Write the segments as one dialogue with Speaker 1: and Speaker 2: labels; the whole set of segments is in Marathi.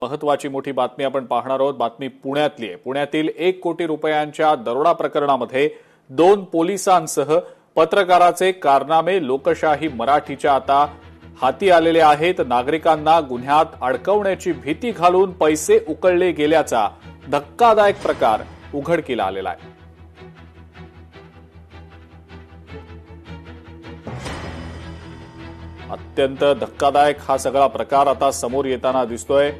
Speaker 1: महत्वाची मोठी बातमी आपण पाहणार आहोत। बातमी पुण्यातली आहे। पुण्यातील 1 कोटी रुपयांच्या दरोडा प्रकरणामध्ये 2 पोलिसांसह पत्रकाराचे कारनामे लोकशाही मराठीच्या आता हाती आलेले आहेत। नागरिकांना गुन्ह्यात अडकवण्याची भीती घालून पैसे उकळले गेल्याचा धक्कादायक प्रकार उघडकीला आलेला आहे। अत्यंत धक्कादायक हा सगळा प्रकार आता समोर येताना दिसतोय।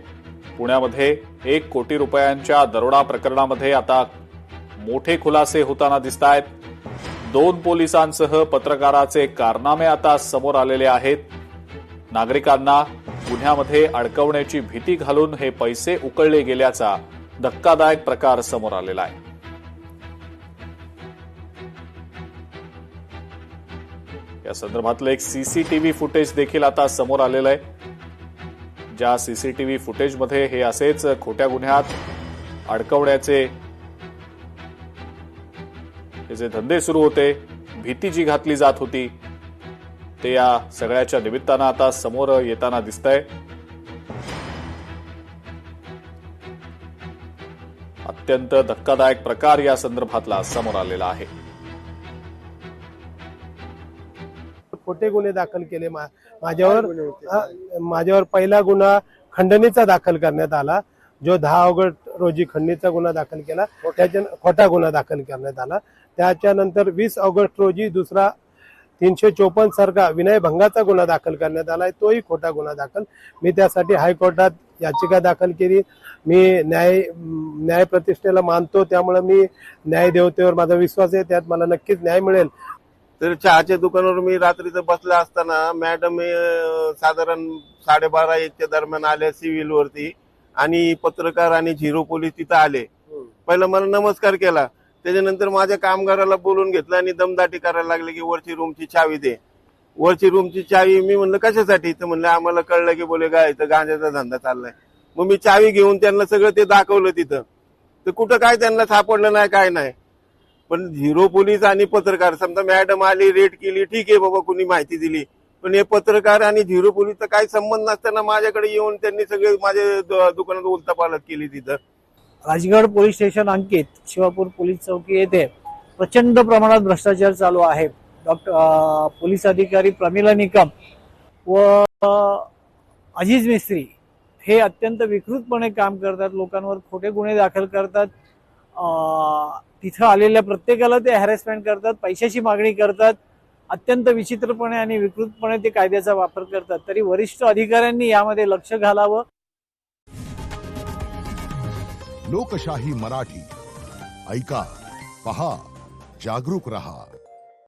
Speaker 1: पुण्यामध्ये 1 कोटी रुपयांच्या दरोडा प्रकरणामध्ये आता मोठे खुलासे होताना दिसतायत। 2 पोलिसांसह पत्रकाराचे कारनामे आता समोर आलेले आहेत। नागरिकांना गुन्ह्यामध्ये अडकवण्याची भीती घालून हे पैसे उकळले गेल्याचा धक्कादायक प्रकार समोर आलेला आहे। या संदर्भातलं एक सीसीटीव्ही फुटेज देखील आता समोर आलेलं आहे। ज्या सीसीटीव्ही फुटेजमध्ये हे असेच खोट्या गुन्ह्यात अडकवण्याचे जे धंदे सुरू होते, भीती जी घातली जात होती, ते या सगळ्याच्या निमित्तानं आता समोर येताना दिसतंय। अत्यंत धक्कादायक प्रकार या संदर्भातला समोर आलेला आहे।
Speaker 2: खोटे गुन्हे दाखल केले माझ्यावर पहिला गुन्हा खंडणीचा दाखल करण्यात आला, जो 10 ऑगस्ट रोजी खंडणीचा गुन्हा दाखल केला, त्याच्या खोटा गुन्हा दाखल करण्यात आला। त्याच्यानंतर 20 ऑगस्ट रोजी दुसरा 354 सारखा विनयभंगाचा गुन्हा दाखल करण्यात आला, तोही खोटा गुन्हा दाखल। मी त्यासाठी हायकोर्टात याचिका दाखल केली। मी न्याय प्रतिष्ठेला मानतो, त्यामुळे मी न्यायदेवतेवर माझा विश्वास आहे, त्यात मला नक्कीच न्याय मिळेल।
Speaker 3: तर चहाच्या दुकानावर मी रात्रीचं बसला असताना मॅडम साधारण 12:30-1च्या दरम्यान आल्या सिव्हिल वरती, आणि पत्रकार आणि झिरो पोलीस तिथं आले। पहिला मला नमस्कार केला, त्याच्यानंतर माझ्या कामगाराला बोलून घेतलं आणि दमदाटी करायला लागले की वरची रूमची चावी दे। वरची रूमची चावी मी म्हणलं कशासाठी? तर म्हणलं आम्हाला कळलं की बोले काय इथं गांजाचा धंदा चाललाय। मग मी चावी घेऊन त्यांना सगळं ते दाखवलं तिथं, तर कुठं काय त्यांना सापडलं नाही, काय नाही। पण झिरो पोलीस आणि पत्रकार, समजा मॅडम आली, रेड केली, ठीक आहे बाबा, कुणी माहिती दिली, पण हे पत्रकार आणि झिरो पोलीसचा काही संबंध नसताना माझ्याकडे येऊन त्यांनी सगळे माझ्या दुकानात उलथापालथ केली। तिथं
Speaker 4: राजगड पोलीस स्टेशन अंकित शिवापूर पोलीस चौकी येथे प्रचंड प्रमाणात भ्रष्टाचार चालू आहे। पोलीस अधिकारी प्रमिला निकम व अजीज मिस्त्री हे अत्यंत विकृतपणे काम करतात, लोकांवर खोटे गुन्हे दाखल करतात, तिथं आलेल्या प्रत्येकाला ते हॅरेसमेंट करतात, पैशाची मागणी करतात, अत्यंत विचित्रपणे आणि विकृतपणे ते कायद्याचा वापर करतात। तरी वरिष्ठ अधिकाऱ्यांनी यामध्ये लक्ष घालावं।
Speaker 5: लोकशाही मराठी ऐका, पहा, जागरूक रहा।